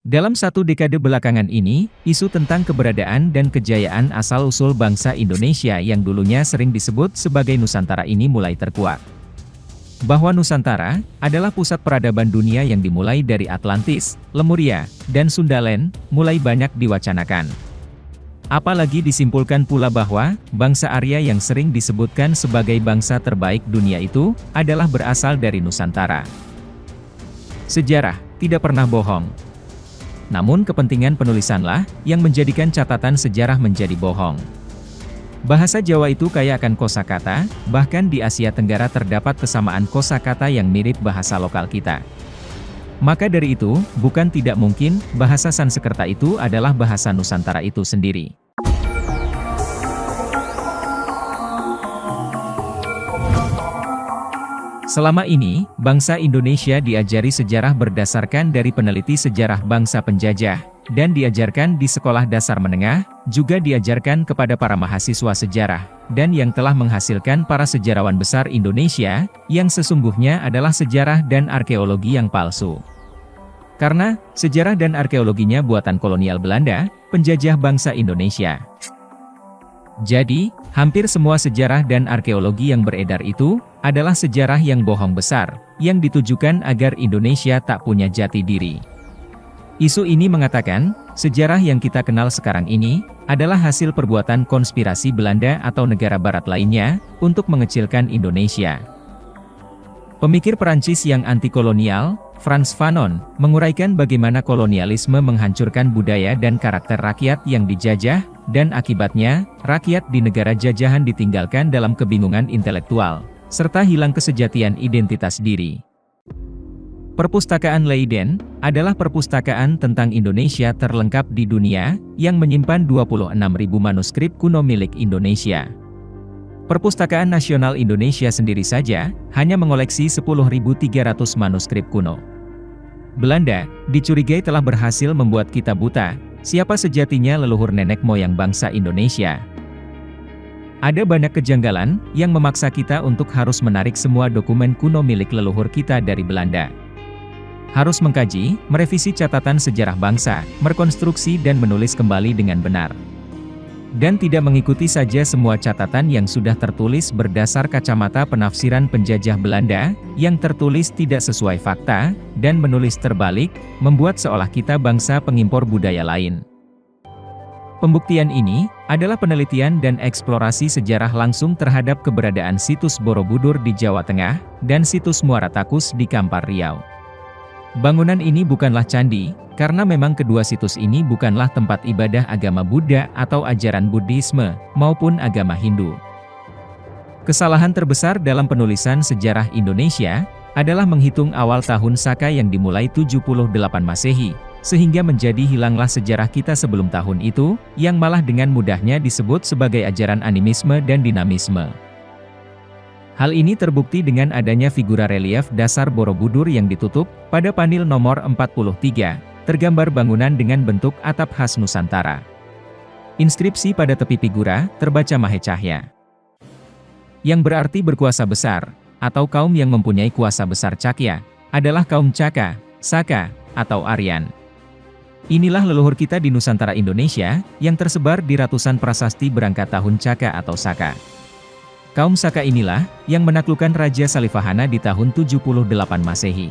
Dalam satu dekade belakangan ini, isu tentang keberadaan dan kejayaan asal-usul bangsa Indonesia yang dulunya sering disebut sebagai Nusantara ini mulai terkuak. Bahwa Nusantara adalah pusat peradaban dunia yang dimulai dari Atlantis, Lemuria, dan Sundaland, mulai banyak diwacanakan. Apalagi disimpulkan pula bahwa, bangsa Arya yang sering disebutkan sebagai bangsa terbaik dunia itu, adalah berasal dari Nusantara. Sejarah tidak pernah bohong. Namun kepentingan penulisanlah, yang menjadikan catatan sejarah menjadi bohong. Bahasa Jawa itu kaya akan kosakata, bahkan di Asia Tenggara terdapat kesamaan kosakata yang mirip bahasa lokal kita. Maka dari itu, bukan tidak mungkin, bahasa Sanskerta itu adalah bahasa Nusantara itu sendiri. Selama ini, bangsa Indonesia diajari sejarah berdasarkan dari peneliti sejarah bangsa penjajah, dan diajarkan di sekolah dasar menengah, juga diajarkan kepada para mahasiswa sejarah, dan yang telah menghasilkan para sejarawan besar Indonesia, yang sesungguhnya adalah sejarah dan arkeologi yang palsu. Karena, sejarah dan arkeologinya buatan kolonial Belanda, penjajah bangsa Indonesia. Jadi, hampir semua sejarah dan arkeologi yang beredar itu, adalah sejarah yang bohong besar, yang ditujukan agar Indonesia tak punya jati diri. Isu ini mengatakan, sejarah yang kita kenal sekarang ini, adalah hasil perbuatan konspirasi Belanda atau negara barat lainnya, untuk mengecilkan Indonesia. Pemikir Perancis yang anti-kolonial, Frantz Fanon, menguraikan bagaimana kolonialisme menghancurkan budaya dan karakter rakyat yang dijajah, dan akibatnya, rakyat di negara jajahan ditinggalkan dalam kebingungan intelektual, serta hilang kesejatian identitas diri. Perpustakaan Leiden adalah perpustakaan tentang Indonesia terlengkap di dunia, yang menyimpan 26.000 manuskrip kuno milik Indonesia. Perpustakaan Nasional Indonesia sendiri saja, hanya mengoleksi 10.300 manuskrip kuno. Belanda, dicurigai telah berhasil membuat kita buta, siapa sejatinya leluhur nenek moyang bangsa Indonesia. Ada banyak kejanggalan, yang memaksa kita untuk harus menarik semua dokumen kuno milik leluhur kita dari Belanda. Harus mengkaji, merevisi catatan sejarah bangsa, merekonstruksi dan menulis kembali dengan benar. Dan tidak mengikuti saja semua catatan yang sudah tertulis berdasar kacamata penafsiran penjajah Belanda, yang tertulis tidak sesuai fakta, dan menulis terbalik, membuat seolah kita bangsa pengimpor budaya lain. Pembuktian ini, adalah penelitian dan eksplorasi sejarah langsung terhadap keberadaan situs Borobudur di Jawa Tengah, dan situs Muara Takus di Kampar Riau. Bangunan ini bukanlah candi, karena memang kedua situs ini bukanlah tempat ibadah agama Buddha atau ajaran Buddhisme, maupun agama Hindu. Kesalahan terbesar dalam penulisan sejarah Indonesia, adalah menghitung awal tahun Saka yang dimulai 78 Masehi, sehingga menjadi hilanglah sejarah kita sebelum tahun itu, yang malah dengan mudahnya disebut sebagai ajaran animisme dan dinamisme. Hal ini terbukti dengan adanya figura relief dasar Borobudur yang ditutup, pada panel nomor 43, tergambar bangunan dengan bentuk atap khas Nusantara. Inskripsi pada tepi figura, terbaca Mahe Cahya. Yang berarti berkuasa besar, atau kaum yang mempunyai kuasa besar Cakya, adalah kaum Caka, Saka, atau Aryan. Inilah leluhur kita di Nusantara Indonesia, yang tersebar di ratusan prasasti berangkat tahun Caka atau Saka. Kaum Saka inilah, yang menaklukkan Raja Salifahana di tahun 78 Masehi.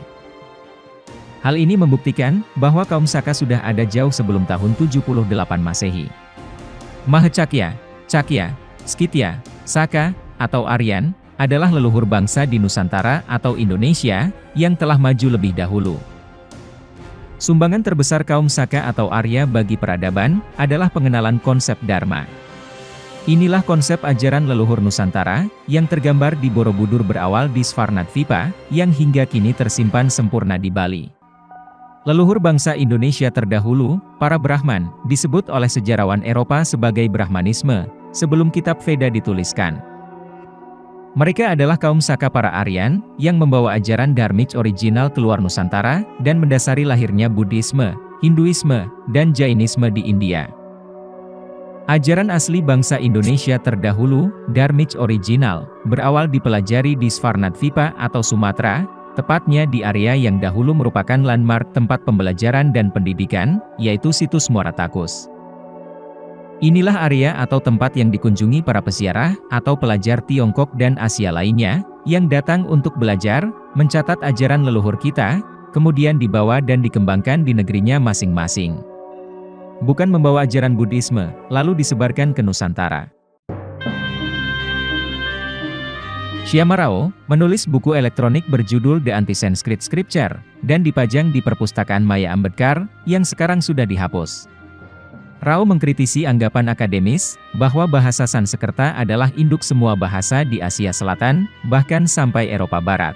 Hal ini membuktikan, bahwa kaum Saka sudah ada jauh sebelum tahun 78 Masehi. Mahecakya, Cakya, Skitya, Saka, atau Aryan, adalah leluhur bangsa di Nusantara atau Indonesia, yang telah maju lebih dahulu. Sumbangan terbesar kaum Saka atau Arya bagi peradaban, adalah pengenalan konsep Dharma. Inilah konsep ajaran leluhur Nusantara, yang tergambar di Borobudur berawal di Svarnadvipa, yang hingga kini tersimpan sempurna di Bali. Leluhur bangsa Indonesia terdahulu, para Brahman, disebut oleh sejarawan Eropa sebagai Brahmanisme, sebelum kitab Veda dituliskan. Mereka adalah kaum Saka para Aryan, yang membawa ajaran dharmik original keluar Nusantara, dan mendasari lahirnya Buddhisme, Hinduisme, dan Jainisme di India. Ajaran asli bangsa Indonesia terdahulu, dharmik original, berawal dipelajari di Svarnadvipa atau Sumatera, tepatnya di area yang dahulu merupakan landmark tempat pembelajaran dan pendidikan, yaitu situs Muara Takus. Inilah area atau tempat yang dikunjungi para peziarah atau pelajar Tiongkok dan Asia lainnya, yang datang untuk belajar, mencatat ajaran leluhur kita, kemudian dibawa dan dikembangkan di negerinya masing-masing. Bukan membawa ajaran Buddhisme, lalu disebarkan ke Nusantara. Syama Rao menulis buku elektronik berjudul The Anti-Sanskrit Scripture, dan dipajang di Perpustakaan Maya Ambedkar, yang sekarang sudah dihapus. Rao mengkritisi anggapan akademis, bahwa bahasa Sanskerta adalah induk semua bahasa di Asia Selatan, bahkan sampai Eropa Barat.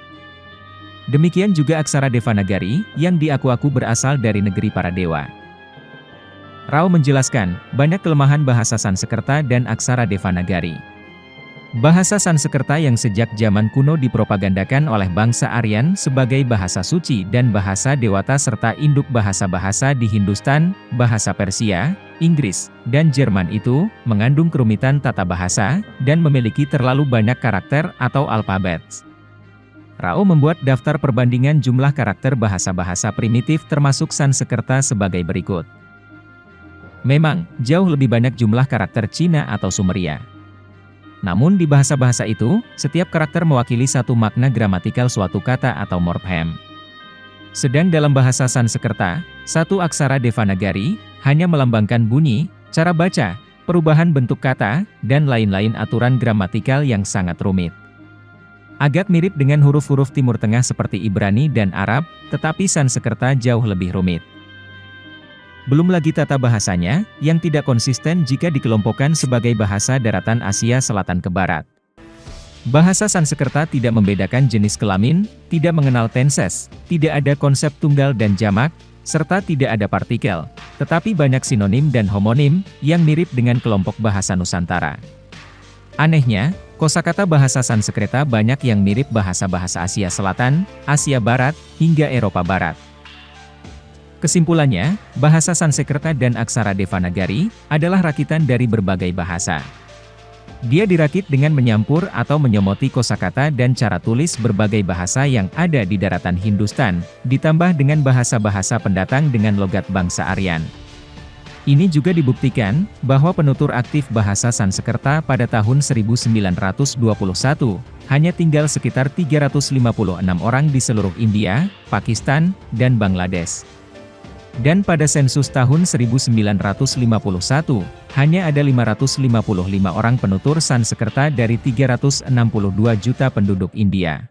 Demikian juga aksara Devanagari, yang diaku-aku berasal dari negeri para dewa. Rao menjelaskan, banyak kelemahan bahasa Sanskerta dan aksara Devanagari. Bahasa Sanskerta yang sejak zaman kuno dipropagandakan oleh bangsa Aryan sebagai bahasa suci dan bahasa dewata serta induk bahasa-bahasa di Hindustan, bahasa Persia, Inggris, dan Jerman itu, mengandung kerumitan tata bahasa, dan memiliki terlalu banyak karakter atau alfabet. Rao membuat daftar perbandingan jumlah karakter bahasa-bahasa primitif termasuk Sanskerta sebagai berikut. Memang, jauh lebih banyak jumlah karakter Cina atau Sumeria. Namun di bahasa-bahasa itu, setiap karakter mewakili satu makna gramatikal suatu kata atau morphem. Sedang dalam bahasa Sanskerta, satu aksara Devanagari hanya melambangkan bunyi, cara baca, perubahan bentuk kata, dan lain-lain aturan gramatikal yang sangat rumit. Agak mirip dengan huruf-huruf Timur Tengah seperti Ibrani dan Arab, tetapi Sanskerta jauh lebih rumit. Belum lagi tata bahasanya, yang tidak konsisten jika dikelompokkan sebagai bahasa daratan Asia Selatan ke Barat. Bahasa Sanskerta tidak membedakan jenis kelamin, tidak mengenal tenses, tidak ada konsep tunggal dan jamak, serta tidak ada partikel, tetapi banyak sinonim dan homonim, yang mirip dengan kelompok bahasa Nusantara. Anehnya, kosakata bahasa Sanskerta banyak yang mirip bahasa-bahasa Asia Selatan, Asia Barat, hingga Eropa Barat. Kesimpulannya, bahasa Sanskerta dan aksara Devanagari adalah rakitan dari berbagai bahasa. Dia dirakit dengan menyampur atau menyomoti kosakata dan cara tulis berbagai bahasa yang ada di daratan Hindustan, ditambah dengan bahasa-bahasa pendatang dengan logat bangsa Aryan. Ini juga dibuktikan, bahwa penutur aktif bahasa Sanskerta pada tahun 1921, hanya tinggal sekitar 356 orang di seluruh India, Pakistan, dan Bangladesh. Dan pada sensus tahun 1951, hanya ada 555 orang penutur Sanskerta dari 362 juta penduduk India.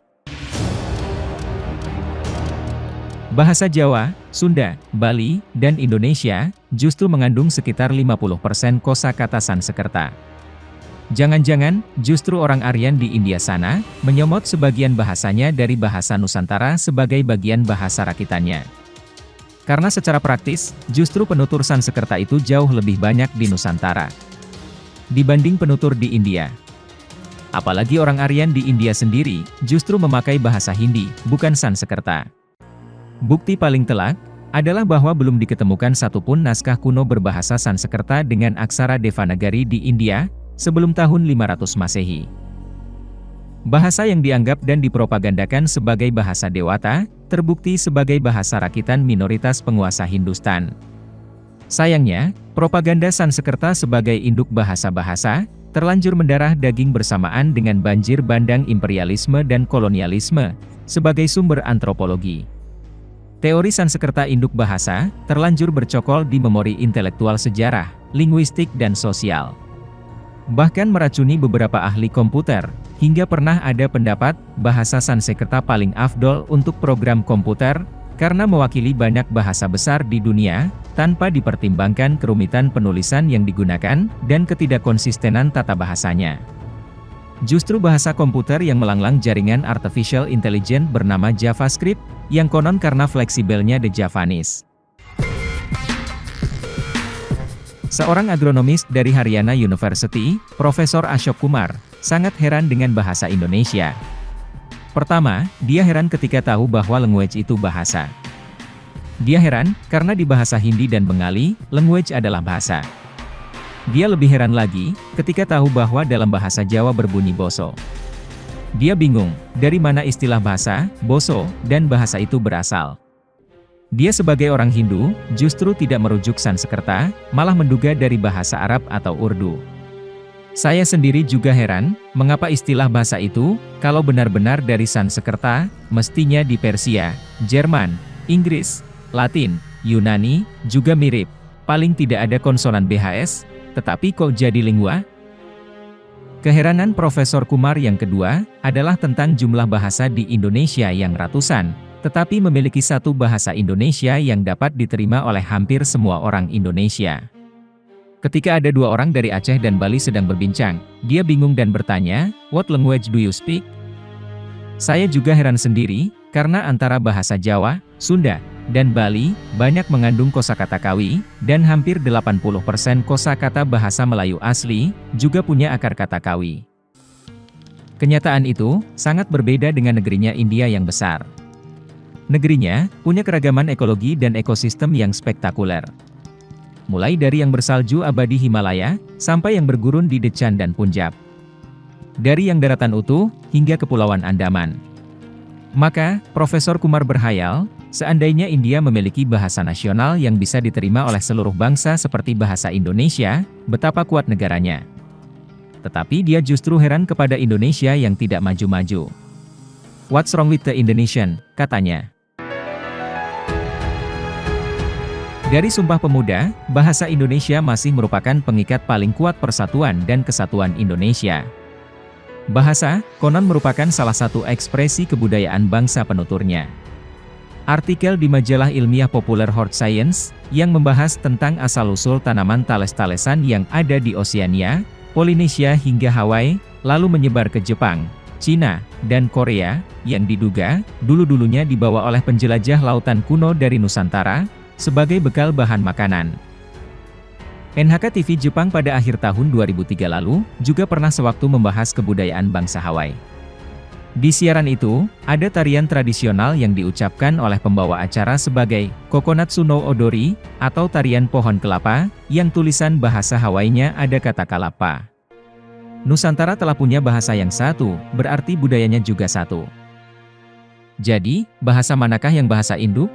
Bahasa Jawa, Sunda, Bali, dan Indonesia, justru mengandung sekitar 50% kosakata Sanskerta. Jangan-jangan, justru orang Aryan di India sana, menyomot sebagian bahasanya dari bahasa Nusantara sebagai bagian bahasa rakitannya. Karena secara praktis, justru penutur Sanskerta itu jauh lebih banyak di Nusantara dibanding penutur di India. Apalagi orang Aryan di India sendiri, justru memakai bahasa Hindi, bukan Sanskerta. Bukti paling telak, adalah bahwa belum diketemukan satupun naskah kuno berbahasa Sanskerta dengan aksara Devanagari di India, sebelum tahun 500 Masehi. Bahasa yang dianggap dan dipropagandakan sebagai bahasa dewata, terbukti sebagai bahasa rakitan minoritas penguasa Hindustan. Sayangnya, propaganda Sanskerta sebagai induk bahasa-bahasa, terlanjur mendarah daging bersamaan dengan banjir bandang imperialisme dan kolonialisme, sebagai sumber antropologi. Teori Sanskerta induk bahasa, terlanjur bercokol di memori intelektual sejarah, linguistik dan sosial. Bahkan meracuni beberapa ahli komputer, hingga pernah ada pendapat, bahasa Sanskerta paling afdol untuk program komputer, karena mewakili banyak bahasa besar di dunia, tanpa dipertimbangkan kerumitan penulisan yang digunakan, dan ketidakkonsistenan tata bahasanya. Justru bahasa komputer yang melanglang jaringan artificial intelligence bernama JavaScript, yang konon karena fleksibelnya The Javanese. Seorang agronomis dari Haryana University, Profesor Ashok Kumar, sangat heran dengan bahasa Indonesia. Pertama, dia heran ketika tahu bahwa language itu bahasa. Dia heran, karena di bahasa Hindi dan Bengali, language adalah bahasa. Dia lebih heran lagi, ketika tahu bahwa dalam bahasa Jawa berbunyi boso. Dia bingung, dari mana istilah bahasa, boso, dan bahasa itu berasal. Dia sebagai orang Hindu, justru tidak merujuk Sanskerta, malah menduga dari bahasa Arab atau Urdu. Saya sendiri juga heran, mengapa istilah bahasa itu, kalau benar-benar dari Sanskerta, mestinya di Persia, Jerman, Inggris, Latin, Yunani, juga mirip. Paling tidak ada konsonan BHS, tetapi kok jadi lingua? Keheranan Profesor Kumar yang kedua, adalah tentang jumlah bahasa di Indonesia yang ratusan, tetapi memiliki satu bahasa Indonesia yang dapat diterima oleh hampir semua orang Indonesia. Ketika ada dua orang dari Aceh dan Bali sedang berbincang, dia bingung dan bertanya, "What language do you speak?" Saya juga heran sendiri, karena antara bahasa Jawa, Sunda, dan Bali, banyak mengandung kosakata kawi, dan hampir 80% kosakata bahasa Melayu asli, juga punya akar kata kawi. Kenyataan itu, sangat berbeda dengan negerinya India yang besar. Negerinya, punya keragaman ekologi dan ekosistem yang spektakuler. Mulai dari yang bersalju abadi Himalaya, sampai yang bergurun di Deccan dan Punjab. Dari yang daratan utuh, hingga Kepulauan Andaman. Maka, Profesor Kumar berhayal, seandainya India memiliki bahasa nasional yang bisa diterima oleh seluruh bangsa seperti bahasa Indonesia, betapa kuat negaranya. Tetapi dia justru heran kepada Indonesia yang tidak maju-maju. "What's wrong with the Indonesian?" katanya. Dari Sumpah Pemuda, bahasa Indonesia masih merupakan pengikat paling kuat persatuan dan kesatuan Indonesia. Bahasa, konon merupakan salah satu ekspresi kebudayaan bangsa penuturnya. Artikel di majalah ilmiah populer Hort Science, yang membahas tentang asal-usul tanaman tales-talesan yang ada di Oseania, Polinesia hingga Hawaii, lalu menyebar ke Jepang, Cina, dan Korea, yang diduga, dulu-dulunya dibawa oleh penjelajah lautan kuno dari Nusantara, sebagai bekal bahan makanan. NHK TV Jepang pada akhir tahun 2003 lalu, juga pernah sewaktu membahas kebudayaan bangsa Hawaii. Di siaran itu, ada tarian tradisional yang diucapkan oleh pembawa acara sebagai Kokonatsu no Odori, atau tarian pohon kelapa, yang tulisan bahasa Hawaiinya ada kata kalapa. Nusantara telah punya bahasa yang satu, berarti budayanya juga satu. Jadi, bahasa manakah yang bahasa induk?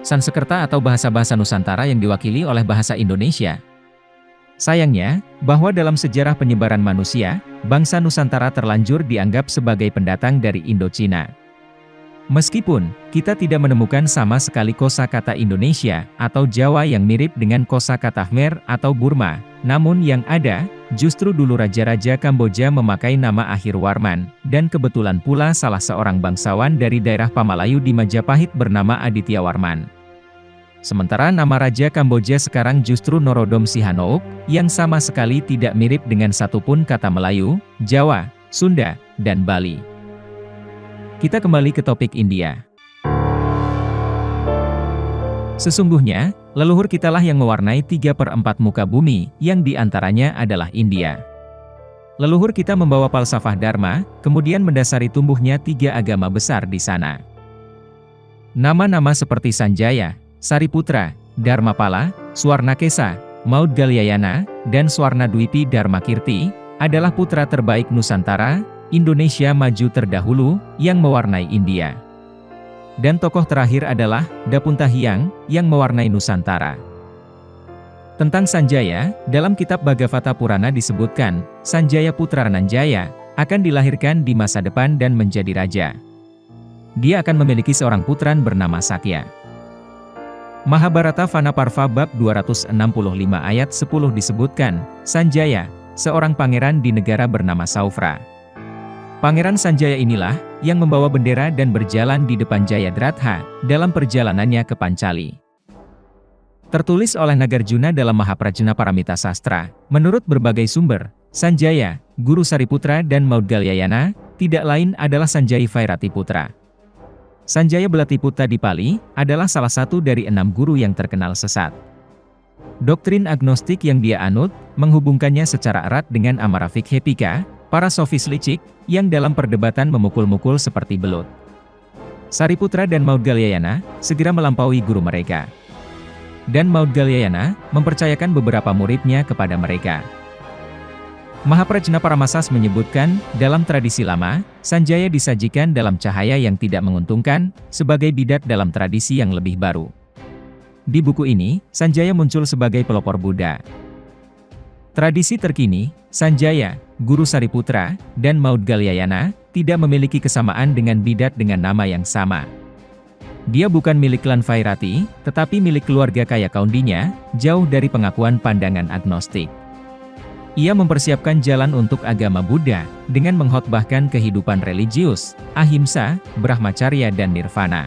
Sanskerta atau bahasa-bahasa Nusantara yang diwakili oleh bahasa Indonesia? Sayangnya, bahwa dalam sejarah penyebaran manusia, bangsa Nusantara terlanjur dianggap sebagai pendatang dari Indochina. Meskipun, kita tidak menemukan sama sekali kosakata Indonesia atau Jawa yang mirip dengan kosakata Khmer atau Burma, namun yang ada, justru dulu raja-raja Kamboja memakai nama Akhirwarman, dan kebetulan pula salah seorang bangsawan dari daerah Pamalayu di Majapahit bernama Aditya Warman. Sementara nama Raja Kamboja sekarang justru Norodom Sihanouk, yang sama sekali tidak mirip dengan satupun kata Melayu, Jawa, Sunda, dan Bali. Kita kembali ke topik India. Sesungguhnya, leluhur kitalah yang mewarnai 3/4 muka bumi, yang diantaranya adalah India. Leluhur kita membawa falsafah Dharma, kemudian mendasari tumbuhnya 3 agama besar di sana. Nama-nama seperti Sanjaya, Sariputra, Dharmapala, Swarnakesa, Maudgalyayana, dan Swarnadwipi Dharmakirti, adalah putra terbaik Nusantara, Indonesia maju terdahulu, yang mewarnai India. Dan tokoh terakhir adalah Dapuntahiang, yang mewarnai Nusantara. Tentang Sanjaya, dalam kitab Bhagavata Purana disebutkan, Sanjaya putra Rananjaya, akan dilahirkan di masa depan dan menjadi raja. Dia akan memiliki seorang putra bernama Sakya. Mahabharata Vanaparva bab 265 ayat 10 disebutkan, Sanjaya, seorang pangeran di negara bernama Saufra. Pangeran Sanjaya inilah, yang membawa bendera dan berjalan di depan Jayadratha, dalam perjalanannya ke Pancali. Tertulis oleh Nagarjuna dalam Mahaprajna Paramita Sastra, menurut berbagai sumber, Sanjaya, guru Sariputra dan Maudgalyayana, tidak lain adalah Sanjaya Vairati Putra. Sanjaya Belatiputra di Pali, adalah salah satu dari 6 guru yang terkenal sesat. Doktrin agnostik yang dia anut, menghubungkannya secara erat dengan Amara Fikhepika, para sofis licik, yang dalam perdebatan memukul-mukul seperti belut. Sariputra dan Maudgalyayana, segera melampaui guru mereka. Dan Maudgalyayana, mempercayakan beberapa muridnya kepada mereka. Mahaprajna Paramasas menyebutkan, dalam tradisi lama, Sanjaya disajikan dalam cahaya yang tidak menguntungkan, sebagai bidat dalam tradisi yang lebih baru. Di buku ini, Sanjaya muncul sebagai pelopor Buddha. Tradisi terkini, Sanjaya, Guru Sariputra, dan Maudgalyayana, tidak memiliki kesamaan dengan bidat dengan nama yang sama. Dia bukan milik klan Vairati, tetapi milik keluarga kaya Kaundinya, jauh dari pengakuan pandangan agnostik. Ia mempersiapkan jalan untuk agama Buddha, dengan mengkhotbahkan kehidupan religius, ahimsa, brahmacharya dan nirvana.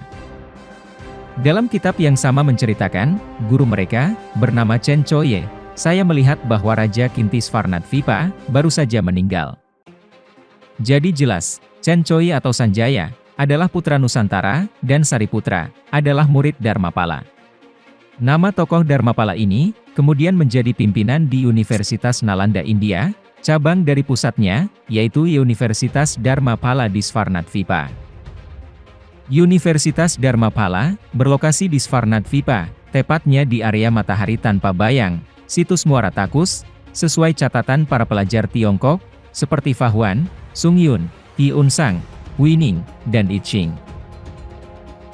Dalam kitab yang sama menceritakan, guru mereka, bernama Chen Choye, saya melihat bahwa Raja Kintisvarnadvipa, baru saja meninggal. Jadi jelas, Chen Choye atau Sanjaya, adalah putra Nusantara, dan Sariputra, adalah murid Dharmapala. Nama tokoh Dharmapala ini, kemudian menjadi pimpinan di Universitas Nalanda India, cabang dari pusatnya, yaitu Universitas Dharmapala di Svarnadvipa. Universitas Dharmapala, berlokasi di Svarnadvipa, tepatnya di area matahari tanpa bayang, situs Muara Takus, sesuai catatan para pelajar Tiongkok, seperti Fahuan, Sung Yun, Hi Un Sang, Wining, dan I Ching.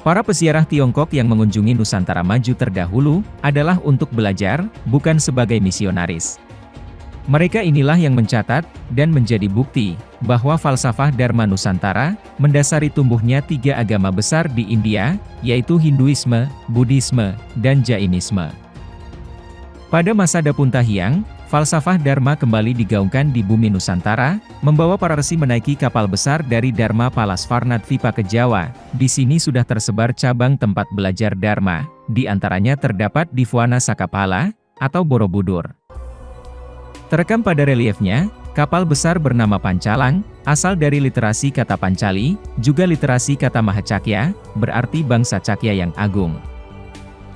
Para pesiarah Tiongkok yang mengunjungi Nusantara maju terdahulu, adalah untuk belajar, bukan sebagai misionaris. Mereka inilah yang mencatat, dan menjadi bukti, bahwa falsafah Dharma Nusantara, mendasari tumbuhnya 3 agama besar di India, yaitu Hinduisme, Buddhisme, dan Jainisme. Pada masa Dapuntahiang, falsafah Dharma kembali digaungkan di bumi Nusantara, membawa para resi menaiki kapal besar dari Dharmapala Svarnadvipa ke Jawa. Di sini sudah tersebar cabang tempat belajar Dharma, di antaranya terdapat di Vuana Sakapala, atau Borobudur. Terekam pada reliefnya, kapal besar bernama Pancalang, asal dari literasi kata Pancali, juga literasi kata Mahacakya, berarti bangsa Cakya yang agung.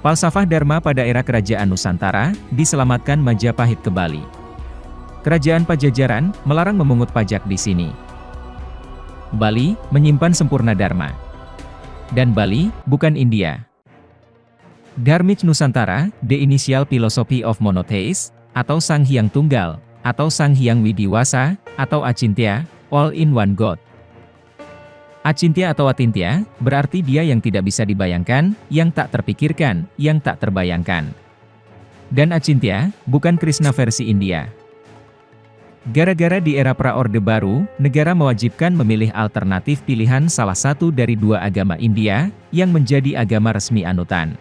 Falsafah Dharma pada era Kerajaan Nusantara, diselamatkan Majapahit ke Bali. Kerajaan Pajajaran, melarang memungut pajak di sini. Bali, menyimpan sempurna Dharma. Dan Bali, bukan India. Dharmic Nusantara, the initial philosophy of monotheist, atau Sang Hyang Tunggal, atau Sang Hyang Widiwasa, atau Acintya, all in one God. Acintya atau Atintya, berarti dia yang tidak bisa dibayangkan, yang tak terpikirkan, yang tak terbayangkan. Dan Acintya, bukan Krishna versi India. Gara-gara di era pra-orde baru, negara mewajibkan memilih alternatif pilihan salah satu dari 2 agama India, yang menjadi agama resmi anutan.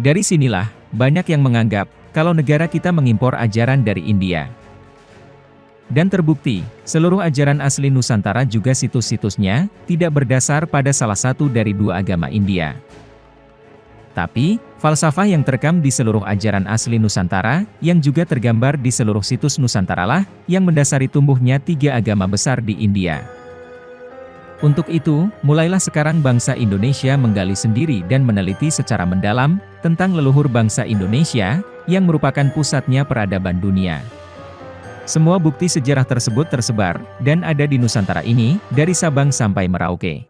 Dari sinilah, banyak yang menganggap, kalau negara kita mengimpor ajaran dari India. Dan terbukti, seluruh ajaran asli Nusantara juga situs-situsnya, tidak berdasar pada salah satu dari 2 agama India. Tapi, falsafah yang terekam di seluruh ajaran asli Nusantara, yang juga tergambar di seluruh situs Nusantara lah, yang mendasari tumbuhnya 3 agama besar di India. Untuk itu, mulailah sekarang bangsa Indonesia menggali sendiri dan meneliti secara mendalam, tentang leluhur bangsa Indonesia, yang merupakan pusatnya peradaban dunia. Semua bukti sejarah tersebut tersebar, dan ada di Nusantara ini, dari Sabang sampai Merauke.